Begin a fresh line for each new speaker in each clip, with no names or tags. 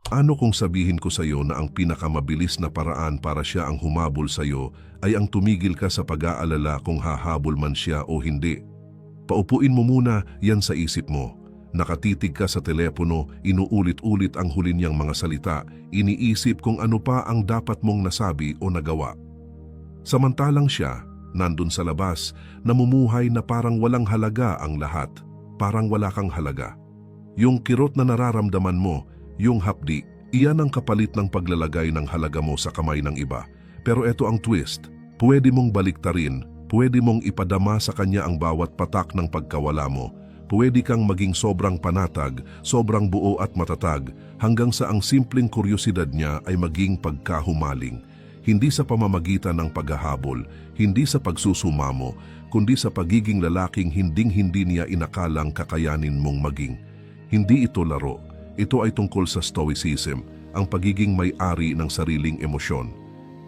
Ano kung sabihin ko sa iyo na ang pinakamabilis na paraan para siya ang humabol sa iyo ay ang tumigil ka sa pag-aalala kung hahabol man siya o hindi? Paupuin mo muna yan sa isip mo. Nakatitig ka sa telepono, inuulit-ulit ang huli niyang mga salita, iniisip kung ano pa ang dapat mong nasabi o nagawa. Samantalang siya, nandun sa labas, namumuhay na parang walang halaga ang lahat, parang wala kang halaga. Yung kirot na nararamdaman mo, yung hapdi, iyan ang kapalit ng paglalagay ng halaga mo sa kamay ng iba. Pero eto ang twist, pwede mong baliktarin, pwede mong ipadama sa kanya ang bawat patak ng pagkawala mo. Pwede kang maging sobrang panatag, sobrang buo at matatag, hanggang sa ang simpleng kuryosidad niya ay maging pagkahumaling. Hindi sa pamamagitan ng paghahabol, hindi sa pagsusumamo, kundi sa pagiging lalaking hinding-hindi niya inakalang kakayanin mong maging. Hindi ito laro. Ito ay tungkol sa stoicism, ang pagiging may-ari ng sariling emosyon.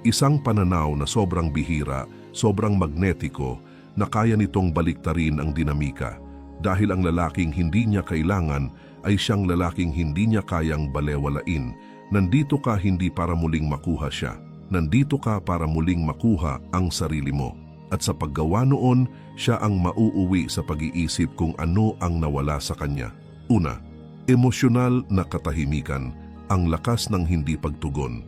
Isang pananaw na sobrang bihira, sobrang magnetiko, na kaya nitong baliktarin ang dinamika. Dahil ang lalaking hindi niya kailangan ay siyang lalaking hindi niya kayang balewalain. Nandito ka hindi para muling makuha siya. Nandito ka para muling makuha ang sarili mo. At sa paggawa noon, siya ang mauuwi sa pag-iisip kung ano ang nawala sa kanya. Una, emosyonal na katahimikan, ang lakas ng hindi pagtugon.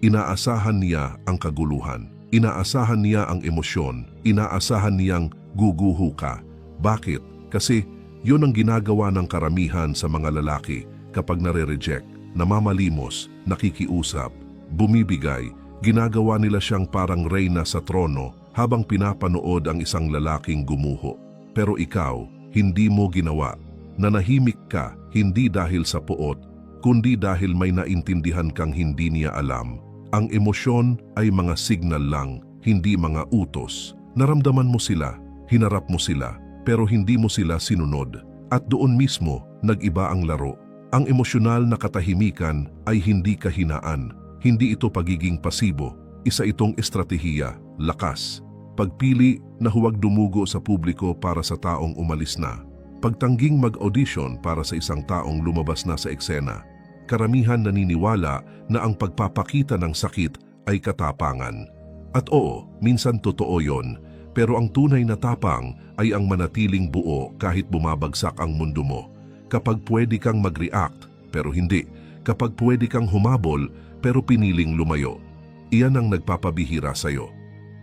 Inaasahan niya ang kaguluhan. Inaasahan niya ang emosyon. Inaasahan niyang guguho ka. Bakit? Kasi yun ang ginagawa ng karamihan sa mga lalaki kapag nare-reject, namamalimos, nakikiusap, bumibigay, ginagawa nila siyang parang reyna sa trono habang pinapanood ang isang lalaking gumuho. Pero ikaw, hindi mo ginawa. Nanahimik ka hindi dahil sa puot, kundi dahil may naintindihan kang hindi niya alam. Ang emosyon ay mga signal lang, hindi mga utos. Naramdaman mo sila, hinarap mo sila, pero hindi mo sila sinunod. At doon mismo, nag-iba ang laro. Ang emosyonal na katahimikan ay hindi kahinaan. Hindi ito pagiging pasibo. Isa itong estratehiya, lakas. Pagpili na huwag dumugo sa publiko para sa taong umalis na. Pagtangging mag-audition para sa isang taong lumabas na sa eksena. Karamihan naniniwala na ang pagpapakita ng sakit ay katapangan. At oo, minsan totoo yon. Pero ang tunay na tapang ay ang manatiling buo kahit bumabagsak ang mundo mo. Kapag pwede kang mag-react, pero hindi. Kapag pwede kang humabol, pero piniling lumayo. Iyan ang nagpapabihira sa'yo.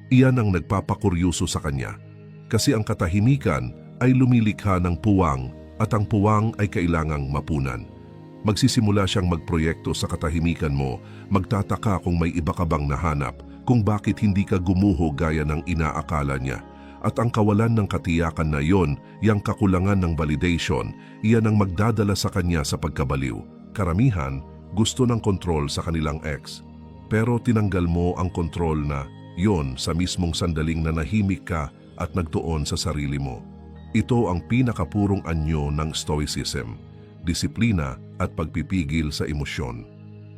Iyan ang nagpapakuryuso sa kanya. Kasi ang katahimikan ay lumilikha ng puwang at ang puwang ay kailangang mapunan. Magsisimula siyang magproyekto sa katahimikan mo, magtataka kung may iba ka bang nahanap, kung bakit hindi ka gumuho gaya ng inaakala niya. At ang kawalan ng katiyakan na yon, yang kakulangan ng validation, iyan ang magdadala sa kanya sa pagkabaliw. Karamihan, gusto ng kontrol sa kanilang ex. Pero tinanggal mo ang kontrol na yon sa mismong sandaling nanahimik ka at nagtuon sa sarili mo. Ito ang pinakapurong anyo ng stoicism, disiplina at pagpipigil sa emosyon.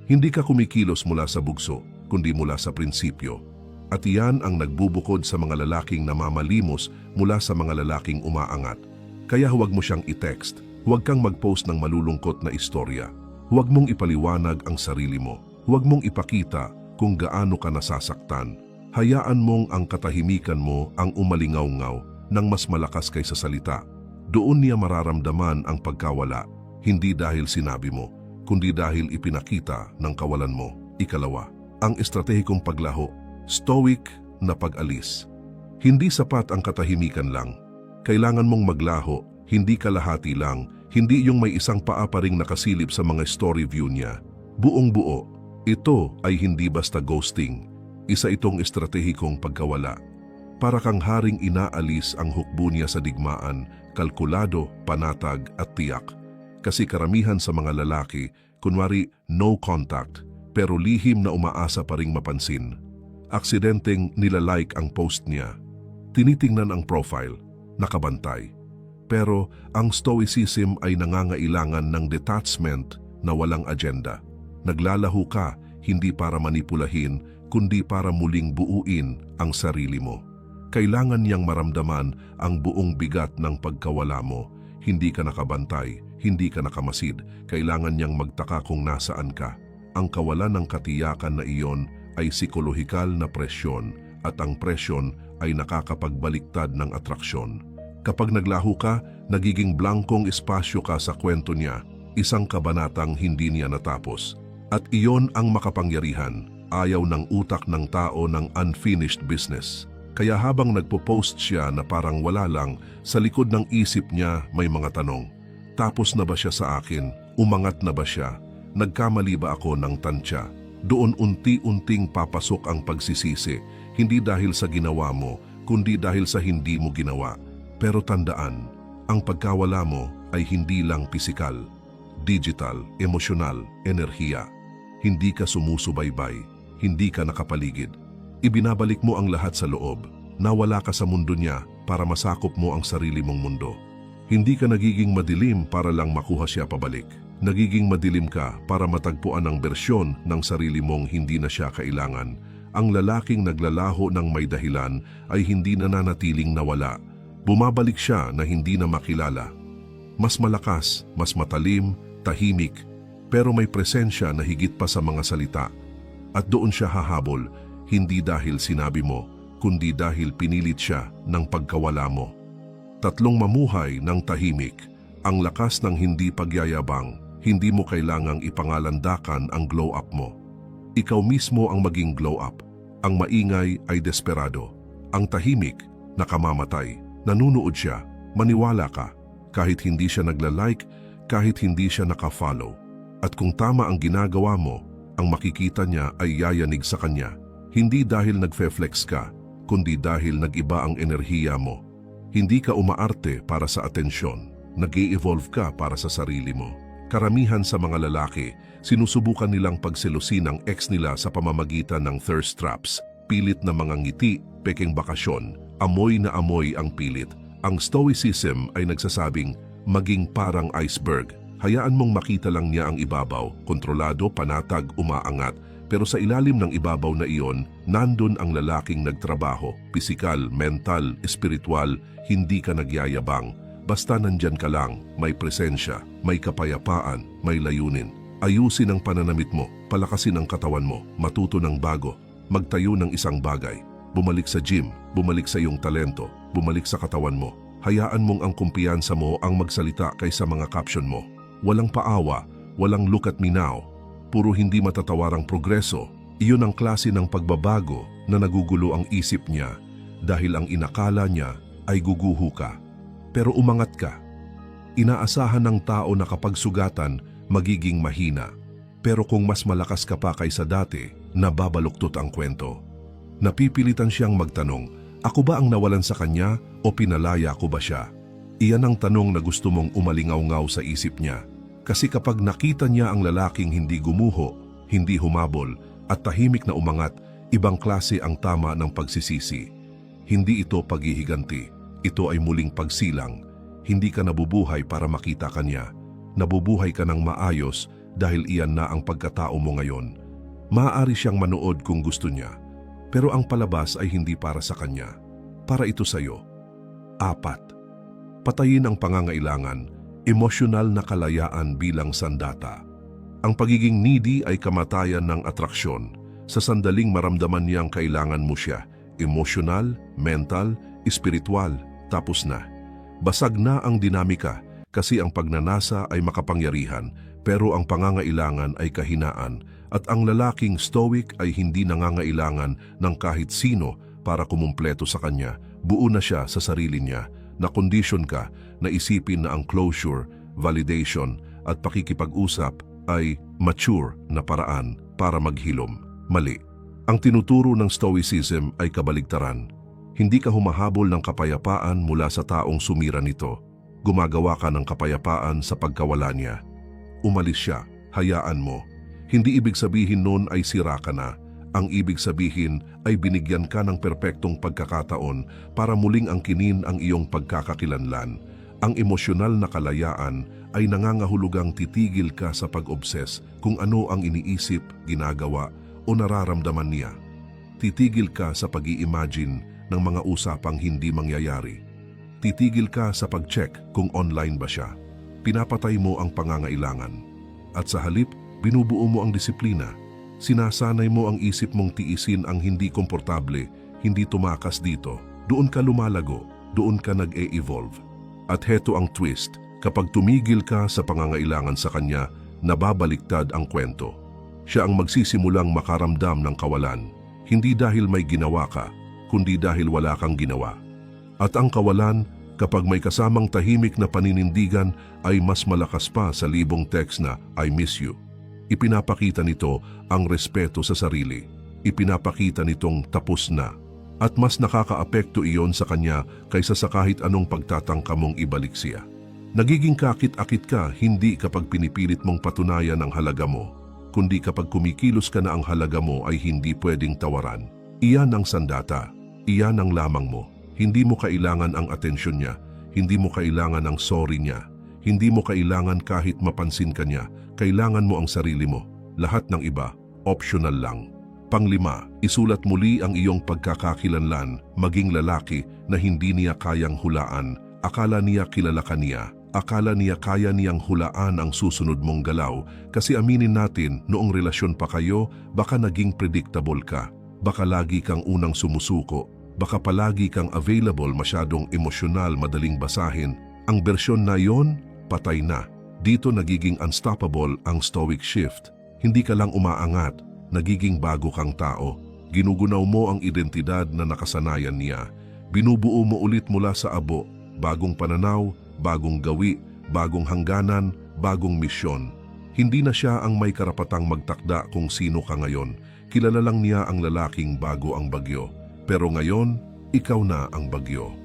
Hindi ka kumikilos mula sa bugso, kundi mula sa prinsipyo. At iyan ang nagbubukod sa mga lalaking namamalimos mula sa mga lalaking umaangat. Kaya huwag mo siyang i-text, huwag kang mag-post ng malulungkot na istorya. Huwag mong ipaliwanag ang sarili mo. Huwag mong ipakita kung gaano ka nasasaktan. Hayaan mong ang katahimikan mo ang umalingaw-ngaw ng mas malakas kaysa salita. Doon niya mararamdaman ang pagkawala, hindi dahil sinabi mo, kundi dahil ipinakita ng kawalan mo. Ikalawa, ang estratehikong paglaho, stoic na pag-alis. Hindi sapat ang katahimikan lang. Kailangan mong maglaho, hindi kalahati lang, hindi yung may isang paa pa ring nakasilip sa mga story view niya. Buong buo, ito ay hindi basta ghosting. Isa itong estratehikong pagkawala. Para kang haring inaalis ang hukbo niya sa digmaan, kalkulado, panatag at tiyak. Kasi karamihan sa mga lalaki, kunwari no contact, pero lihim na umaasa pa ring mapansin. Aksidenteng nilalike ang post niya. Tinitingnan ang profile, nakabantay. Pero ang stoicism ay nangangailangan ng detachment na walang agenda. Naglalaho ka hindi para manipulahin, kundi para muling buuin ang sarili mo. Kailangan niyang maramdaman ang buong bigat ng pagkawala mo. Hindi ka nakabantay, hindi ka nakamasid. Kailangan niyang magtaka kung nasaan ka. Ang kawalan ng katiyakan na iyon ay psikolohikal na presyon at ang presyon ay nakakapagbaliktad ng atraksyon. Kapag naglaho ka, nagiging blankong espasyo ka sa kwento niya, isang kabanatang hindi niya natapos. At iyon ang makapangyarihan, ayaw ng utak ng tao ng unfinished business. Kaya habang nagpo-post siya na parang wala lang, sa likod ng isip niya may mga tanong. Tapos na ba siya sa akin? Umangat na ba siya? Nagkamali ba ako ng tansya? Doon unti-unting papasok ang pagsisisi, hindi dahil sa ginawa mo, kundi dahil sa hindi mo ginawa. Pero tandaan, ang pagkawala mo ay hindi lang pisikal, digital, emosyonal, enerhiya. Hindi ka sumusubaybay, hindi ka nakapaligid. Ibinabalik mo ang lahat sa loob, nawala ka sa mundo niya para masakop mo ang sarili mong mundo. Hindi ka nagiging madilim para lang makuha siya pabalik. Nagiging madilim ka para matagpuan ang bersyon ng sarili mong hindi na siya kailangan. Ang lalaking naglalaho ng may dahilan ay hindi nananatiling nawala. Bumabalik siya na hindi na makilala. Mas malakas, mas matalim, tahimik, pero may presensya na higit pa sa mga salita. At doon siya hahabol, hindi dahil sinabi mo, kundi dahil pinilit siya ng pagkawala mo. Tatlong mamuhay ng tahimik, ang lakas ng hindi pagyayabang, hindi mo kailangang ipangalandakan ang glow up mo. Ikaw mismo ang maging glow up. Ang maingay ay desperado. Ang tahimik, nakamamatay. Nanunood siya, maniwala ka. Kahit hindi siya nagla-like, kahit hindi siya naka-follow. At kung tama ang ginagawa mo, ang makikita niya ay yayanig sa kanya. Hindi dahil nagfe-flex ka, kundi dahil nag-iba ang enerhiya mo. Hindi ka umaarte para sa atensyon. Nag-i-evolve ka para sa sarili mo. Karamihan sa mga lalaki, sinusubukan nilang pagselusin ang ex nila sa pamamagitan ng thirst traps, pilit na mga ngiti, peking bakasyon, amoy na amoy ang pilit. Ang stoicism ay nagsasabing, maging parang iceberg. Hayaan mong makita lang niya ang ibabaw, kontrolado, panatag, umaangat. Pero sa ilalim ng ibabaw na iyon, nandun ang lalaking nagtrabaho, pisikal, mental, espiritual, hindi ka nagyayabang. Basta nandyan ka lang, may presensya, may kapayapaan, may layunin. Ayusin ang pananamit mo, palakasin ang katawan mo, matuto ng bago, magtayo ng isang bagay. Bumalik sa gym, bumalik sa iyong talento, bumalik sa katawan mo. Hayaan mong ang kumpiyansa mo ang magsalita kaysa mga caption mo. Walang paawa, walang look at me now. Puro hindi matatawarang progreso. Iyon ang klase ng pagbabago na nagugulo ang isip niya dahil ang inakala niya ay guguho ka. Pero umangat ka. Inaasahan ng tao na kapag sugatan, magiging mahina. Pero kung mas malakas ka pa kaysa dati, nababaluktot ang kwento. Napipilitan siyang magtanong, ako ba ang nawalan sa kanya o pinalaya ko ba siya? Iyan ang tanong na gusto mong umalingaw-ngaw sa isip niya. Kasi kapag nakita niya ang lalaking hindi gumuho, hindi humabol, at tahimik na umangat, ibang klase ang tama ng pagsisisi. Hindi ito paghihiganti, ito ay muling pagsilang. Hindi ka nabubuhay para makita ka niya. Nabubuhay ka ng maayos dahil iyan na ang pagkatao mo ngayon. Maaari siyang manood kung gusto niya, pero ang palabas ay hindi para sa kanya. Para ito sa'yo. 4. Patayin ang pangangailangan. Emosyonal na kalayaan bilang sandata. Ang pagiging needy ay kamatayan ng atraksyon. Sa sandaling maramdaman niyang kailangan mo siya, emosyonal, mental, espiritual, tapos na. Basag na ang dinamika kasi ang pagnanasa ay makapangyarihan pero ang pangangailangan ay kahinaan at ang lalaking stoic ay hindi nangangailangan ng kahit sino para kumumpleto sa kanya. Buo na siya sa sarili niya. Na-condition ka na isipin na ang closure, validation at pakikipag-usap ay mature na paraan para maghilom. Mali. Ang tinuturo ng Stoicism ay kabaligtaran. Hindi ka humahabol ng kapayapaan mula sa taong sumira nito. Gumagawa ka ng kapayapaan sa pagkawala niya. Umalis siya, hayaan mo. Hindi ibig sabihin nun ay sira ka na. Ang ibig sabihin ay binigyan ka ng perpektong pagkakataon para muling angkinin ang iyong pagkakakilanlan. Ang emosyonal na kalayaan ay nangangahulugang titigil ka sa pag-obses kung ano ang iniisip, ginagawa o nararamdaman niya. Titigil ka sa pag-i-imagine ng mga usapang hindi mangyayari. Titigil ka sa pag-check kung online ba siya. pinapatay mo ang pangangailangan. At sa halip, binubuo mo ang disiplina. Sinasanay mo ang isip mong tiisin ang hindi komportable, hindi tumakas dito. Doon ka lumalago, doon ka nag-e-evolve. At heto ang twist, kapag tumigil ka sa pangangailangan sa kanya, nababaliktad ang kwento. Siya ang magsisimulang makaramdam ng kawalan, hindi dahil may ginawa ka, kundi dahil wala kang ginawa. At ang kawalan, kapag may kasamang tahimik na paninindigan, ay mas malakas pa sa libong text na I miss you. Ipinapakita nito ang respeto sa sarili. Ipinapakita nitong tapos na. At mas nakakaapekto iyon sa kanya kaysa sa kahit anong pagtatangka mong ibalik siya. Nagiging kakit-akit ka hindi kapag pinipilit mong patunayan ang halaga mo, kundi kapag kumikilos ka na ang halaga mo ay hindi pwedeng tawaran. Iyan ang sandata. Iyan ang lamang mo. Hindi mo kailangan ang atensyon niya. Hindi mo kailangan ang sorry niya. Hindi mo kailangan kahit mapansin ka niya. Kailangan mo ang sarili mo. Lahat ng iba, optional lang. Panglima, isulat muli ang iyong pagkakakilanlan, maging lalaki na hindi niya kayang hulaan. Akala niya kilala ka niya. Akala niya kaya niyang hulaan ang susunod mong galaw. Kasi aminin natin, noong relasyon pa kayo, baka naging predictable ka. Baka lagi kang unang sumusuko. Baka palagi kang available, masyadong emosyonal, madaling basahin. Ang bersyon na yon, patay na. Dito nagiging unstoppable ang stoic shift. Hindi ka lang umaangat, nagiging bago kang tao. Ginugunaw mo ang identidad na nakasanayan niya. Binubuo mo ulit mula sa abo, bagong pananaw, bagong gawi, bagong hangganan, bagong misyon. Hindi na siya ang may karapatang magtakda kung sino ka ngayon. Kilala lang niya ang lalaking bago ang bagyo. Pero ngayon, ikaw na ang bagyo.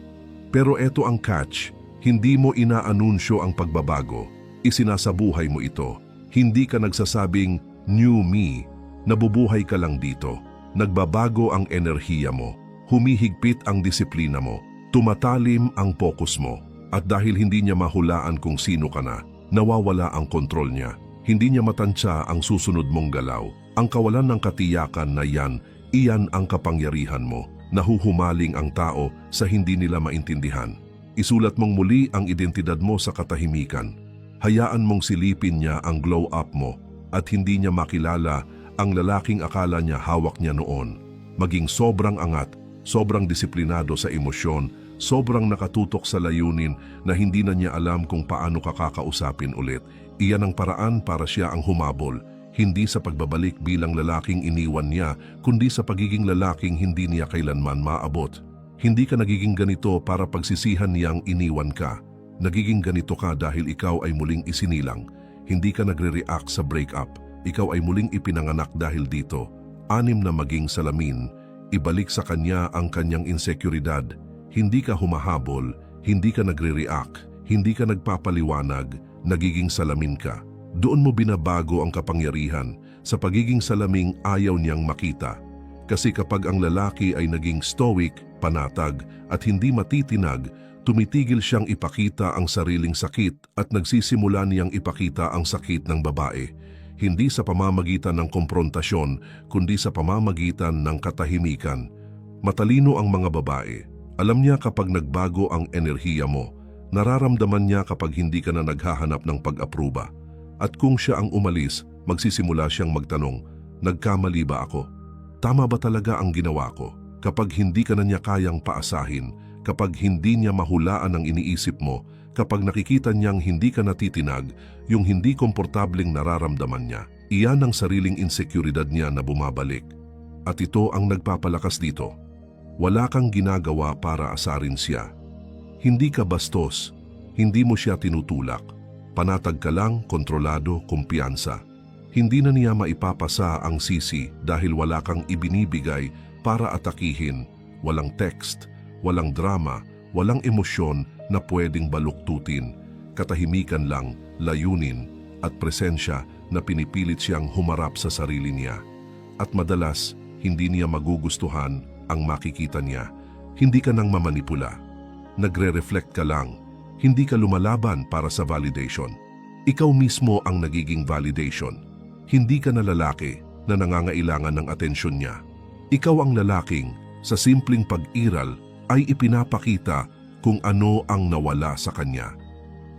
Pero eto ang catch, hindi mo inaanunsyo ang pagbabago. Isinasabuhay mo ito. Hindi ka nagsasabing, new me. Nabubuhay ka lang dito. Nagbabago ang enerhiya mo. Humihigpit ang disiplina mo. Tumatalim ang focus mo. At dahil hindi niya mahulaan kung sino ka na, nawawala ang kontrol niya. Hindi niya matansya ang susunod mong galaw. Ang kawalan ng katiyakan na iyan ang kapangyarihan mo. Nahuhumaling ang tao sa hindi nila maintindihan. Isulat mong muli ang identidad mo sa katahimikan. Hayaan mong silipin niya ang glow up mo at hindi niya makilala ang lalaking akala niya hawak niya noon. Maging sobrang angat, sobrang disiplinado sa emosyon, sobrang nakatutok sa layunin na hindi na niya alam kung paano ka kakausapin ulit. Iyan ang paraan para siya ang humabol, hindi sa pagbabalik bilang lalaking iniwan niya, kundi sa pagiging lalaking hindi niya kailanman maabot. Hindi ka nagiging ganito para pagsisihan niyang iniwan ka. Nagiging ganito ka dahil ikaw ay muling isinilang. Hindi ka nagre-react sa breakup. Ikaw ay muling ipinanganak dahil dito. 6 na maging salamin. Ibalik sa kanya ang kanyang insekuridad. Hindi ka humahabol. Hindi ka nagre-react. Hindi ka nagpapaliwanag. Nagiging salamin ka. Doon mo binabago ang kapangyarihan. Sa pagiging salaming ayaw niyang makita. Kasi kapag ang lalaki ay naging stoic, panatag at hindi matitinag, tumitigil siyang ipakita ang sariling sakit at nagsisimula niyang ipakita ang sakit ng babae. Hindi sa pamamagitan ng komprontasyon, kundi sa pamamagitan ng katahimikan. Matalino ang mga babae. Alam niya kapag nagbago ang enerhiya mo. Nararamdaman niya kapag hindi ka na naghahanap ng pag-apruba. At kung siya ang umalis, magsisimula siyang magtanong, nagkamali ba ako? Tama ba talaga ang ginawa ko? Kapag hindi ka na niya kayang paasahin, kapag hindi niya mahulaan ang iniisip mo, kapag nakikita niyang hindi ka natitinag, yung hindi komportableng nararamdaman niya, iyan ang sariling insekuridad niya na bumabalik. At ito ang nagpapalakas dito. Wala kang ginagawa para asarin siya. Hindi ka bastos, hindi mo siya tinutulak. Panatag ka lang, kontrolado, kumpiyansa. Hindi na niya maipapasa ang sisi dahil wala kang ibinibigay para atakihin. Walang text, walang drama, walang emosyon na pwedeng baluktutin. Katahimikan lang, layunin at presensya na pinipilit siyang humarap sa sarili niya. At madalas, hindi niya magugustuhan ang makikita niya. Hindi ka nang mamanipula. Nagre-reflect ka lang. Hindi ka lumalaban para sa validation. Ikaw mismo ang nagiging validation. Hindi ka na lalaki na nangangailangan ng atensyon niya. Ikaw ang lalaking sa simpleng pag-iral ay ipinapakita kung ano ang nawala sa kanya.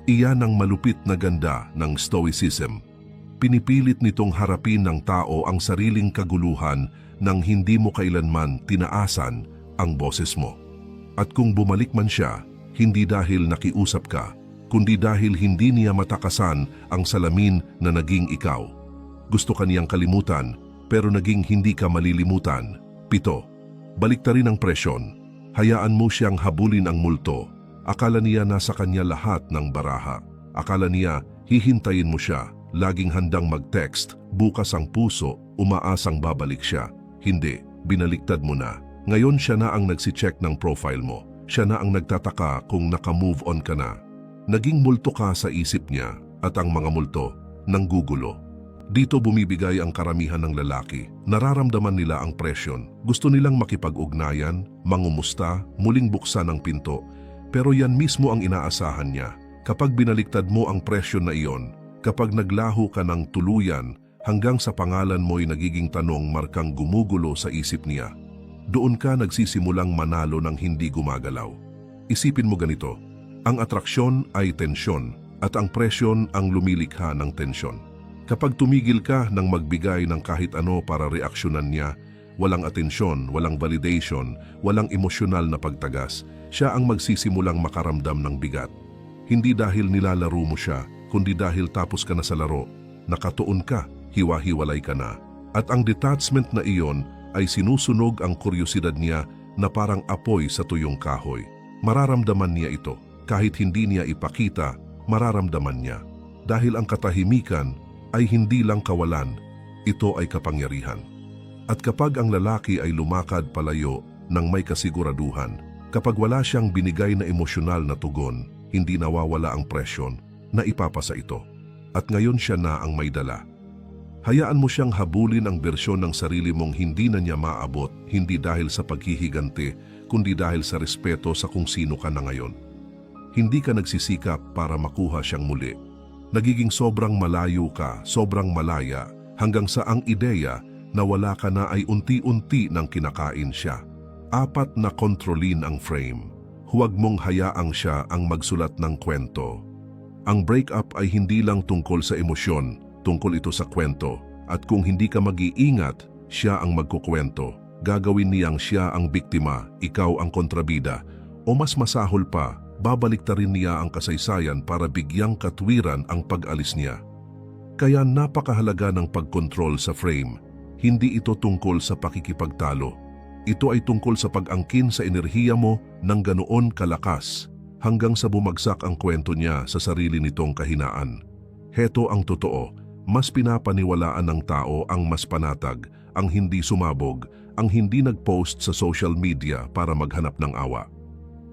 Iyan ang malupit na ganda ng Stoicism. Pinipilit nitong harapin ng tao ang sariling kaguluhan nang hindi mo kailanman tinaasan ang boses mo. At kung bumalik man siya, hindi dahil nakiusap ka, kundi dahil hindi niya matakasan ang salamin na naging ikaw. Gusto ka niyang kalimutan, pero naging hindi ka malilimutan. 7. Baliktarin ang presyon. Hayaan mo siyang habulin ang multo. Akala niya nasa kanya lahat ng baraha. Akala niya hihintayin mo siya, laging handang mag-text, bukas ang puso, umaasang babalik siya. Hindi, binaliktad mo na. Ngayon siya na ang nagsi-check ng profile mo. Siya na ang nagtataka kung naka-move on ka na. Naging multo ka sa isip niya at ang mga multo nanggugulo. Dito bumibigay ang karamihan ng lalaki. Nararamdaman nila ang presyon. Gusto nilang makipag-ugnayan, mangumusta, muling buksan ang pinto. Pero yan mismo ang inaasahan niya. Kapag binaliktad mo ang presyon na iyon, kapag naglaho ka ng tuluyan, hanggang sa pangalan mo'y nagiging tanong markang gumugulo sa isip niya. Doon ka nagsisimulang manalo ng hindi gumagalaw. Isipin mo ganito, ang atraksyon ay tensyon at ang presyon ang lumilikha ng tensyon. Kapag tumigil ka ng magbigay ng kahit ano para reaksyonan niya, walang atensyon, walang validation, walang emosyonal na pagtagas, siya ang magsisimulang makaramdam ng bigat. Hindi dahil nilalaro mo siya, kundi dahil tapos ka na sa laro, nakatuon ka, hiwa-hiwalay ka na. At ang detachment na iyon ay sinusunog ang kuryosidad niya na parang apoy sa tuyong kahoy. Mararamdaman niya ito. Kahit hindi niya ipakita, mararamdaman niya. Dahil ang katahimikan ay hindi lang kawalan, ito ay kapangyarihan. At kapag ang lalaki ay lumakad palayo ng may kasiguraduhan, kapag wala siyang binigay na emosyonal na tugon, hindi nawawala ang presyon na ipapasa ito. At ngayon siya na ang may dala. Hayaan mo siyang habulin ang bersyon ng sarili mong hindi na niya maabot, hindi dahil sa paghihiganti, kundi dahil sa respeto sa kung sino ka na ngayon. Hindi ka nagsisikap para makuha siyang muli. Nagiging sobrang malayo ka, sobrang malaya, hanggang sa ang ideya na wala ka na ay unti-unti nang kinakain siya. 4 na kontrolin ang frame. Huwag mong hayaang siya ang magsulat ng kwento. Ang breakup ay hindi lang tungkol sa emosyon, tungkol ito sa kwento. At kung hindi ka mag-iingat, siya ang magkukwento. Gagawin niyang siya ang biktima, ikaw ang kontrabida. O mas masahol pa, babaliktarin niya ang kasaysayan para bigyang katwiran ang pag-alis niya. Kaya napakahalaga ng pagkontrol sa frame. Hindi ito tungkol sa pakikipagtalo. Ito ay tungkol sa pag-angkin sa enerhiya mo ng ganoon kalakas hanggang sa bumagsak ang kwento niya sa sarili nitong kahinaan. Heto ang totoo, mas pinapaniwalaan ng tao ang mas panatag, ang hindi sumabog, ang hindi nag-post sa social media para maghanap ng awa.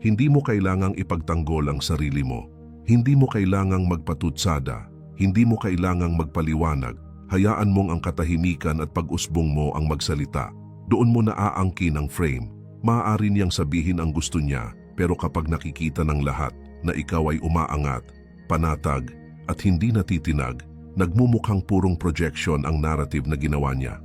Hindi mo kailangang ipagtanggol ang sarili mo. Hindi mo kailangang magpatutsada. Hindi mo kailangang magpaliwanag. Hayaan mong ang katahimikan at pag-usbong mo ang magsalita. Doon mo naaangkin ang frame. Maaari niyang sabihin ang gusto niya, pero kapag nakikita ng lahat na ikaw ay umaangat, panatag, at hindi natitinag, nagmumukhang purong projection ang narrative na ginawa niya.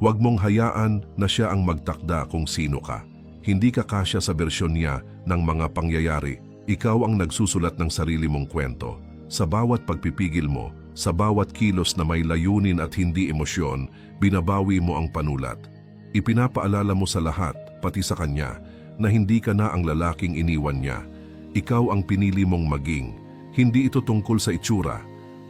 Huwag mong hayaan na siya ang magtakda kung sino ka. Hindi ka kasya sa bersyon niya ng mga pangyayari. Ikaw ang nagsusulat ng sarili mong kwento. Sa bawat pagpipigil mo, sa bawat kilos na may layunin at hindi emosyon, binabawi mo ang panulat. Ipinapaalala mo sa lahat, pati sa kanya, na hindi ka na ang lalaking iniwan niya. Ikaw ang pinili mong maging. Hindi ito tungkol sa itsura.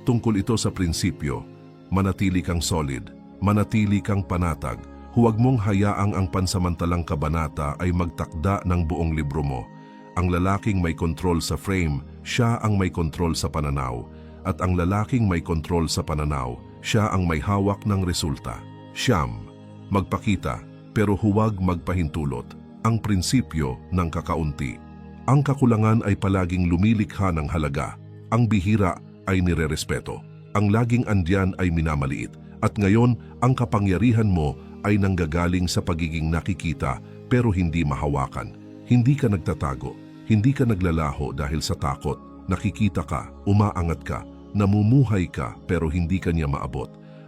Tungkol ito sa prinsipyo. Manatili kang solid. Manatili kang panatag. Huwag mong hayaang ang pansamantalang kabanata ay magtakda ng buong libro mo. Ang lalaking may kontrol sa frame, siya ang may kontrol sa pananaw. At ang lalaking may kontrol sa pananaw, siya ang may hawak ng resulta. Siyam, magpakita, pero huwag magpahintulot. Ang prinsipyo ng kakaunti. Ang kakulangan ay palaging lumilikha ng halaga. Ang bihira ay nirerespeto. Ang laging andyan ay minamaliit. At ngayon, ang kapangyarihan mo ay nanggagaling sa pagiging nakikita pero hindi mahawakan. Hindi ka nagtatago, hindi ka naglalaho dahil sa takot. Nakikita ka, umaangat ka, namumuhay ka pero hindi ka niya maabot.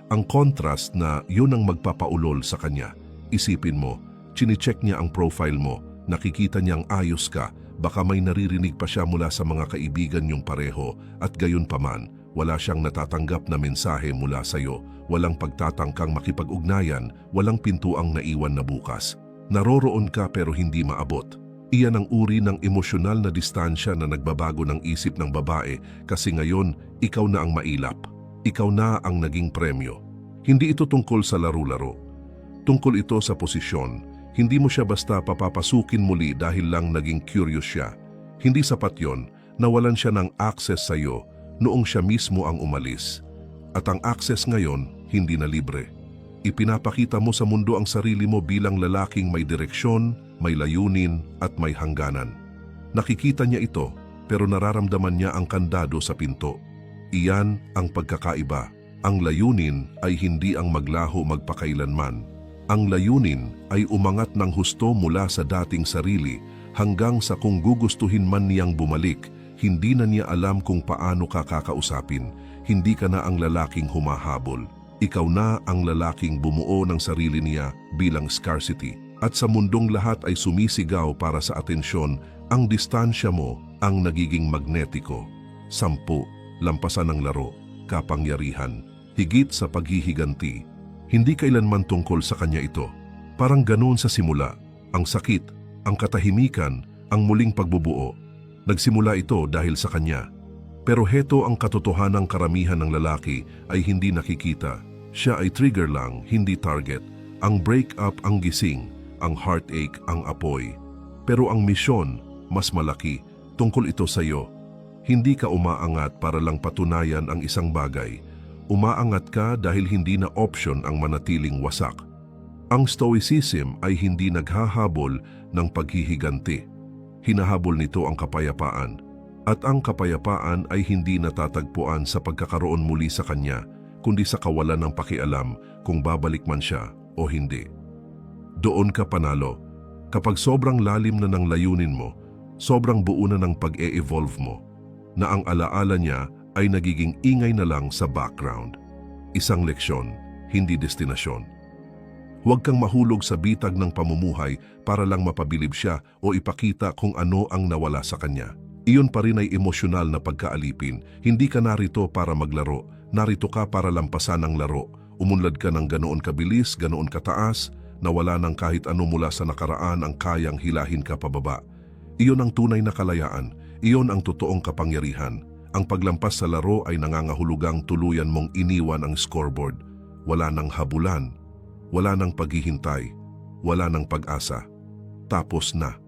Ang contrast na yun ang magpapaulol sa kanya. Isipin mo, chine-check niya ang profile mo, nakikita niyang ayos ka, Baka may naririnig pa siya mula sa mga kaibigan niyong pareho at gayon paman, wala siyang natatanggap na mensahe mula sa iyo, walang pagtatangkang makipag-ugnayan, walang pintuang naiwan na bukas. Naroroon ka pero hindi maabot. Iyan ang uri ng emosyonal na distansya na nagbabago ng isip ng babae kasi ngayon ikaw na ang mailap. Ikaw na ang naging premyo. Hindi ito tungkol sa laro-laro. Tungkol ito sa posisyon. Hindi mo siya basta papapasukin muli dahil lang naging curious siya. Hindi sapat yon, nawalan siya ng access sa iyo noong siya mismo ang umalis. At ang access ngayon, hindi na libre. Ipinapakita mo sa mundo ang sarili mo bilang lalaking may direksyon, may layunin at may hangganan. Nakikita niya ito, pero nararamdaman niya ang kandado sa pinto. Iyan ang pagkakaiba. Ang layunin ay hindi ang maglaho magpakailanman. Ang layunin ay umangat ng husto mula sa dating sarili hanggang sa kung gugustuhin man niyang bumalik, hindi na niya alam kung paano ka kakausapin. Hindi ka na ang lalaking humahabol. Ikaw na ang lalaking bumuo ng sarili niya bilang scarcity. At sa mundong lahat ay sumisigaw para sa atensyon, ang distansya mo ang nagiging magnetiko. 10, lampasan ng laro, kapangyarihan, higit sa paghihiganti. Hindi kailanman tungkol sa kanya ito. Parang ganoon sa simula, ang sakit, ang katahimikan, ang muling pagbubuo. Nagsimula ito dahil sa kanya. Pero heto ang katotohanang karamihan ng lalaki ay hindi nakikita. Siya ay trigger lang, hindi target. Ang breakup ang gising, ang heartache ang apoy. Pero ang misyon, mas malaki, tungkol ito sa iyo. Hindi ka umaangat para lang patunayan ang isang bagay. Umaangat ka dahil hindi na option ang manatiling wasak. Ang stoicism ay hindi naghahabol ng paghihiganti. Hinahabol nito ang kapayapaan. At ang kapayapaan ay hindi natatagpuan sa pagkakaroon muli sa kanya, kundi sa kawalan ng pakialam kung babalik man siya o hindi. Doon ka panalo. Kapag sobrang lalim na ng layunin mo, sobrang buo na ng pag-e-evolve mo, na ang alaala niya ay nagiging ingay na lang sa background. Isang leksyon, hindi destinasyon. Huwag kang mahulog sa bitag ng pamumuhay para lang mapabilib siya o ipakita kung ano ang nawala sa kanya. Iyon pa rin ay emosyonal na pagkaalipin. Hindi ka narito para maglaro, narito ka para lampasan ang laro. Umunlad ka ng ganoon kabilis, ganoon kataas, na wala ng kahit ano mula sa nakaraan ang kayang hilahin ka pababa. Iyon ang tunay na kalayaan, iyon ang totoong kapangyarihan. Ang paglampas sa laro ay nangangahulugang tuluyan mong iniwan ang scoreboard. Wala nang habulan, wala nang paghihintay, wala nang pag-asa. Tapos na.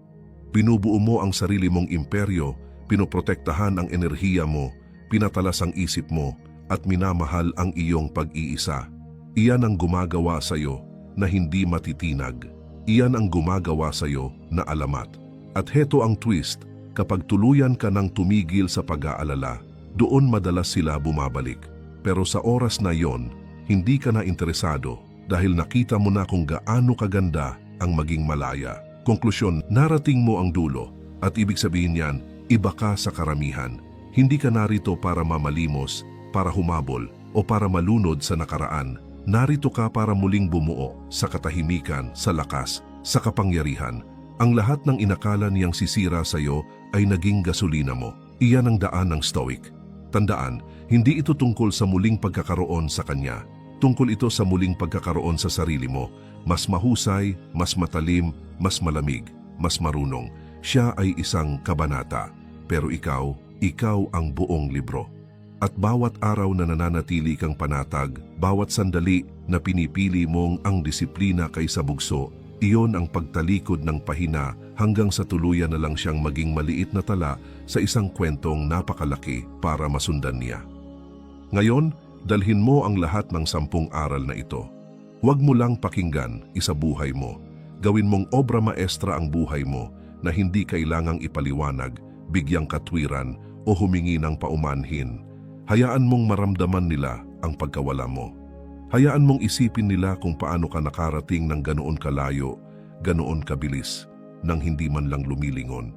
Binubuo mo ang sarili mong imperyo, pinoprotektahan ang enerhiya mo, pinatalas ang isip mo, at minamahal ang iyong pag-iisa. Iyan ang gumagawa sa iyo na hindi matitinag. Iyan ang gumagawa sa iyo na alamat. At heto ang twist. Kapag tuluyan ka nang tumigil sa pag-aalala, doon madalas sila bumabalik. Pero sa oras na yon, hindi ka na interesado dahil nakita mo na kung gaano kaganda ang maging malaya. Konklusyon, narating mo ang dulo at ibig sabihin yan, iba ka sa karamihan. Hindi ka narito para mamalimos, para humabol o para malunod sa nakaraan. Narito ka para muling bumuo sa katahimikan, sa lakas, sa kapangyarihan. Ang lahat ng inakala niyang sisira sa iyo ay naging gasolina mo. Iyan ang daan ng Stoic. Tandaan, hindi ito tungkol sa muling pagkakaroon sa kanya. Tungkol ito sa muling pagkakaroon sa sarili mo. Mas mahusay, mas matalim, mas malamig, mas marunong. Siya ay isang kabanata. Pero ikaw ang buong libro. At bawat araw na nananatili kang panatag, bawat sandali na pinipili mong ang disiplina kaysa bugso, iyon ang pagtalikod ng pahina hanggang sa tuluyan na lang siyang maging maliit na tala sa isang kwentong napakalaki para masundan niya. Ngayon, dalhin mo ang lahat ng 10 aral na ito. Huwag mo lang pakinggan, isabuhay mo. Gawin mong obra maestra ang buhay mo na hindi kailangang ipaliwanag, bigyang katwiran o humingi ng paumanhin. Hayaan mong maramdaman nila ang pagkawala mo. Hayaan mong isipin nila kung paano ka nakarating ng ganoon kalayo, ganoon kabilis, nang hindi man lang lumilingon.